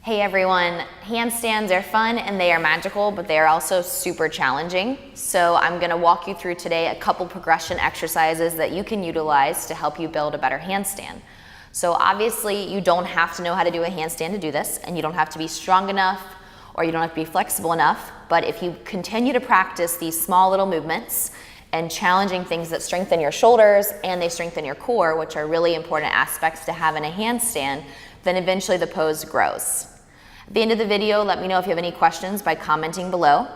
Hey everyone, handstands are fun and they are magical, but they are also super challenging. So I'm gonna walk you through today a couple progression exercises that you can utilize to help you build a better handstand. So obviously you don't have to know how to do a handstand to do this, and you don't have to be strong enough or you don't have to be flexible enough, but if you continue to practice these small little movements and challenging things that strengthen your shoulders and they strengthen your core, which are really important aspects to have in a handstand, then eventually the pose grows. At the end of the video, let me know if you have any questions by commenting below.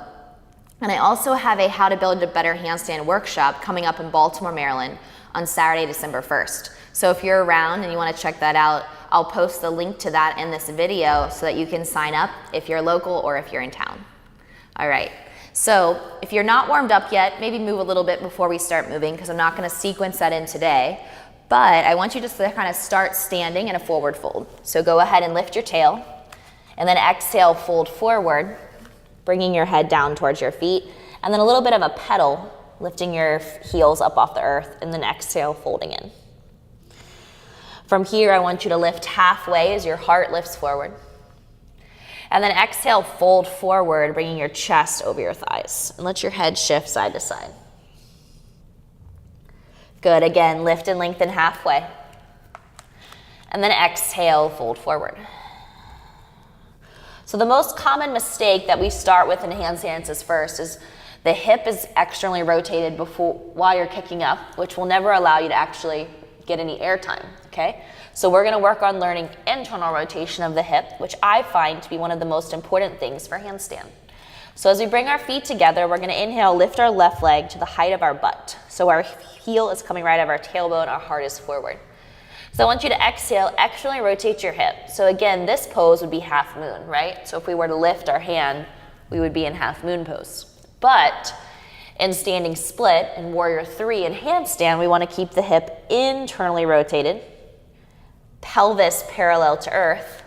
And I also have a How to Build a Better Handstand workshop coming up in Baltimore, Maryland on Saturday, December 1st. So if you're around and you want to check that out, I'll post the link to that in this video so that you can sign up if you're local or if you're in town. All right, so if you're not warmed up yet, maybe move a little bit before we start moving, because I'm not going to sequence that in today. But I want you just to kind of start standing in a forward fold. So go ahead and lift your tail. And then exhale, fold forward, bringing your head down towards your feet. And then a little bit of a pedal, lifting your heels up off the earth, and then exhale, folding in. From here, I want you to lift halfway as your heart lifts forward. And then exhale, fold forward, bringing your chest over your thighs. And let your head shift side to side. Good, again, lift and lengthen halfway. And then exhale, fold forward. So the most common mistake that we start with in handstands is the hip is externally rotated while you're kicking up, which will never allow you to actually get any air time, okay? So we're gonna work on learning internal rotation of the hip, which I find to be one of the most important things for handstand. So as we bring our feet together, we're gonna inhale, lift our left leg to the height of our butt. So our heel is coming right out of our tailbone, our heart is forward. So I want you to exhale, externally rotate your hip. So again, this pose would be half moon, right? So if we were to lift our hand, we would be in half moon pose. But in standing split, in warrior 3 and handstand, we want to keep the hip internally rotated, pelvis parallel to earth,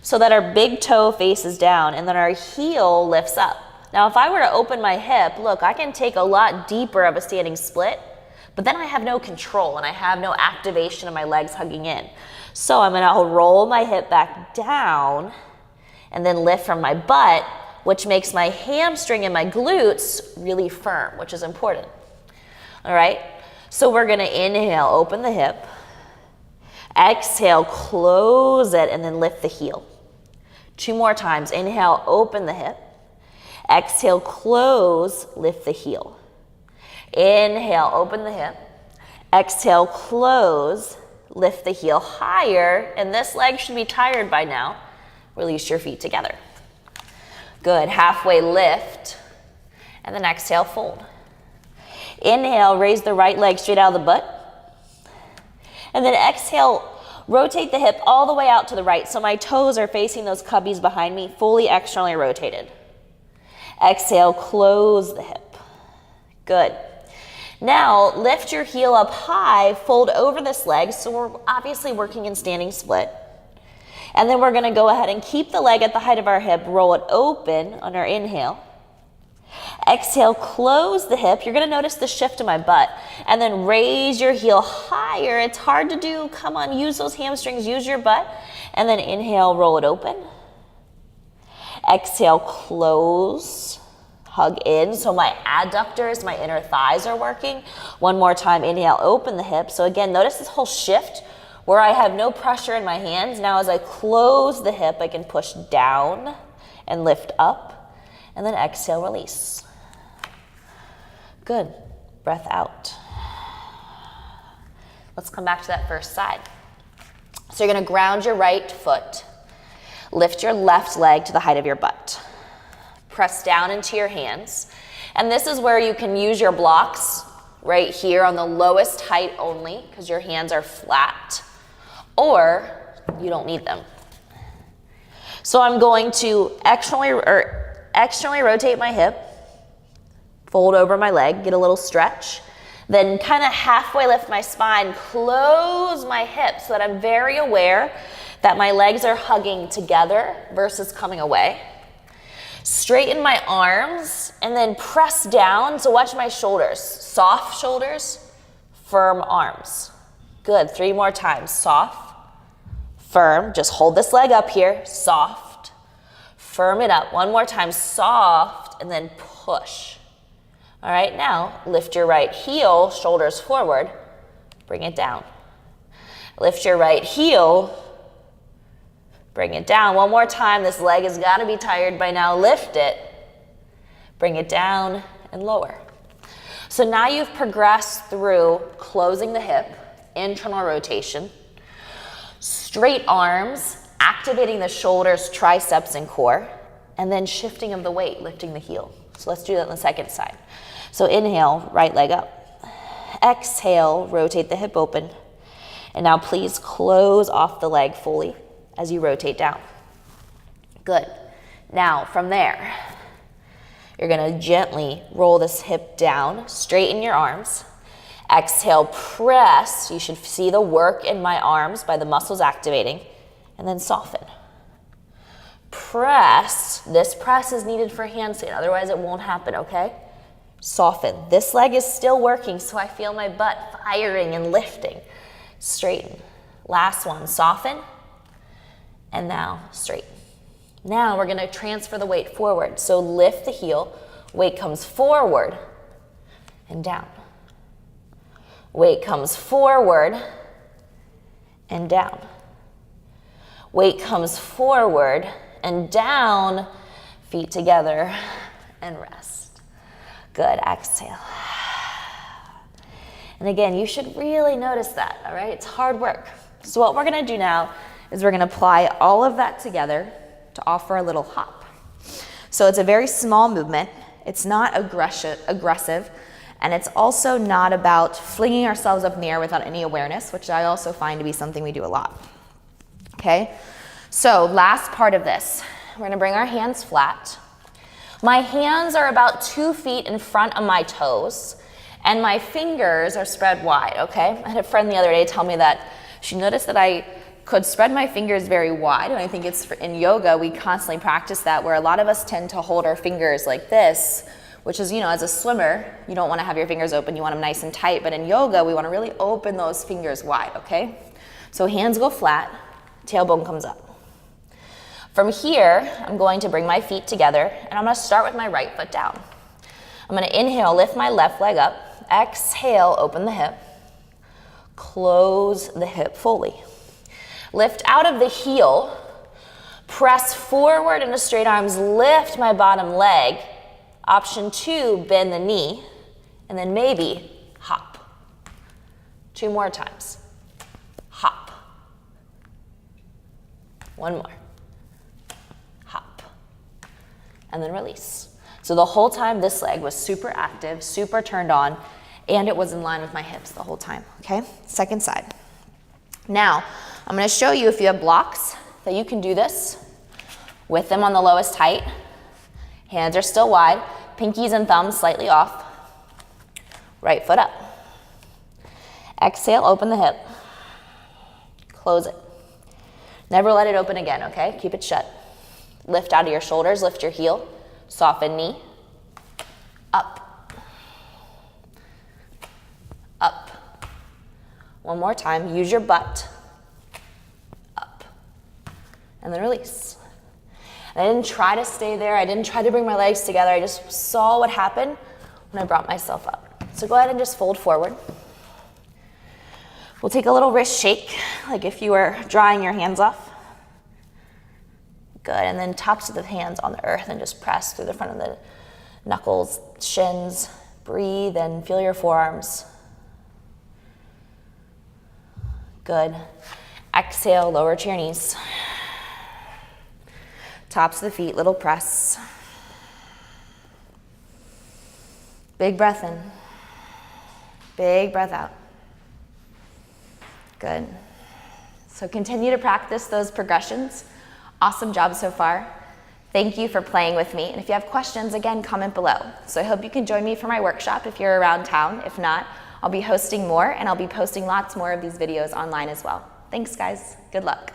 so that our big toe faces down and then our heel lifts up. Now, if I were to open my hip, look, I can take a lot deeper of a standing split, but then I have no control and I have no activation of my legs hugging in. So I'm gonna roll my hip back down and then lift from my butt, which makes my hamstring and my glutes really firm, which is important. All right, so we're gonna inhale, open the hip. Exhale, close it, and then lift the heel. 2 more times, inhale, open the hip. Exhale, close, lift the heel. Inhale, open the hip. Exhale, close, lift the heel higher, and this leg should be tired by now. Release your feet together. Good, halfway lift, and then exhale, fold. Inhale, raise the right leg straight out of the butt. And then exhale, rotate the hip all the way out to the right, so my toes are facing those cubbies behind me, fully externally rotated. Exhale, close the hip. Good. Now, lift your heel up high, fold over this leg, so we're obviously working in standing split. And then we're gonna go ahead and keep the leg at the height of our hip, roll it open on our inhale. Exhale, close the hip. You're gonna notice the shift in my butt. And then raise your heel higher. It's hard to do. Come on, use those hamstrings, use your butt. And then inhale, roll it open. Exhale, close. Hug in, so my adductors, my inner thighs are working. One more time, inhale, open the hip. So again, notice this whole shift where I have no pressure in my hands. Now as I close the hip, I can push down and lift up, and then exhale, release. Good, breath out. Let's come back to that first side. So you're gonna ground your right foot, lift your left leg to the height of your butt. Press down into your hands. And this is where you can use your blocks right here on the lowest height only, because your hands are flat, or you don't need them. So I'm going to externally rotate my hip, fold over my leg, get a little stretch, then kind of halfway lift my spine, close my hips so that I'm very aware that my legs are hugging together versus coming away. Straighten my arms and then press down. So watch my shoulders. Soft shoulders, firm arms. Good, 3 more times. Soft, firm. Just hold this leg up here, soft. Firm it up. One more time, soft, and then push. All right, now lift your right heel, shoulders forward, bring it down. Lift your right heel, bring it down. One more time, this leg has got to be tired by now. Lift it, bring it down, and lower. So now you've progressed through closing the hip, internal rotation, straight arms, activating the shoulders, triceps, and core, and then shifting of the weight, lifting the heel. So let's do that on the second side. So inhale, right leg up. Exhale, rotate the hip open. And now please close off the leg fully as you rotate down. Good. Now from there, you're gonna gently roll this hip down, straighten your arms. Exhale, press. You should see the work in my arms by the muscles activating, and then soften. Press. This press is needed for handstand, otherwise it won't happen, okay? Soften. This leg is still working, so I feel my butt firing and lifting. Straighten. Last one, soften, and now straighten. Now we're gonna transfer the weight forward. So lift the heel, weight comes forward and down. Weight comes forward and down. Weight comes forward and down, feet together, and rest. Good, exhale. And again, you should really notice that, all right? It's hard work. So what we're gonna do now is we're gonna apply all of that together to offer a little hop. So it's a very small movement. It's not aggressive, and it's also not about flinging ourselves up in the air without any awareness, which I also find to be something we do a lot. Okay? So last part of this, we're gonna bring our hands flat. My hands are about 2 feet in front of my toes, and my fingers are spread wide, okay? I had a friend the other day tell me that she noticed that I could spread my fingers very wide, and I think it's in yoga, we constantly practice that, where a lot of us tend to hold our fingers like this, which is, as a swimmer, you don't wanna have your fingers open, you want them nice and tight, but in yoga, we wanna really open those fingers wide, okay? So hands go flat, tailbone comes up. From here, I'm going to bring my feet together, and I'm gonna start with my right foot down. I'm gonna inhale, lift my left leg up, exhale, open the hip, close the hip fully. Lift out of the heel, press forward into straight arms, lift my bottom leg. Option 2, bend the knee, and then maybe hop. 2 more times. Hop. 1 more. Hop. And then release. So the whole time this leg was super active, super turned on, and it was in line with my hips the whole time, okay? Second side. Now, I'm gonna show you, if you have blocks, that you can do this with them on the lowest height. Hands are still wide, pinkies and thumbs slightly off. Right foot up. Exhale, open the hip. Close it. Never let it open again, okay? Keep it shut. Lift out of your shoulders, lift your heel. Soften knee. Up. Up. One more time, use your butt. Up. And then release. And I didn't try to stay there. I didn't try to bring my legs together. I just saw what happened when I brought myself up. So go ahead and just fold forward. We'll take a little wrist shake, like if you were drying your hands off. Good, and then tops of the hands on the earth and just press through the front of the knuckles, shins. Breathe and feel your forearms. Good. Exhale, lower to your knees. Tops of the feet, little press. Big breath in. Big breath out. Good. So continue to practice those progressions. Awesome job so far. Thank you for playing with me. And if you have questions, again, comment below. So I hope you can join me for my workshop if you're around town. If not, I'll be hosting more, and I'll be posting lots more of these videos online as well. Thanks, guys. Good luck.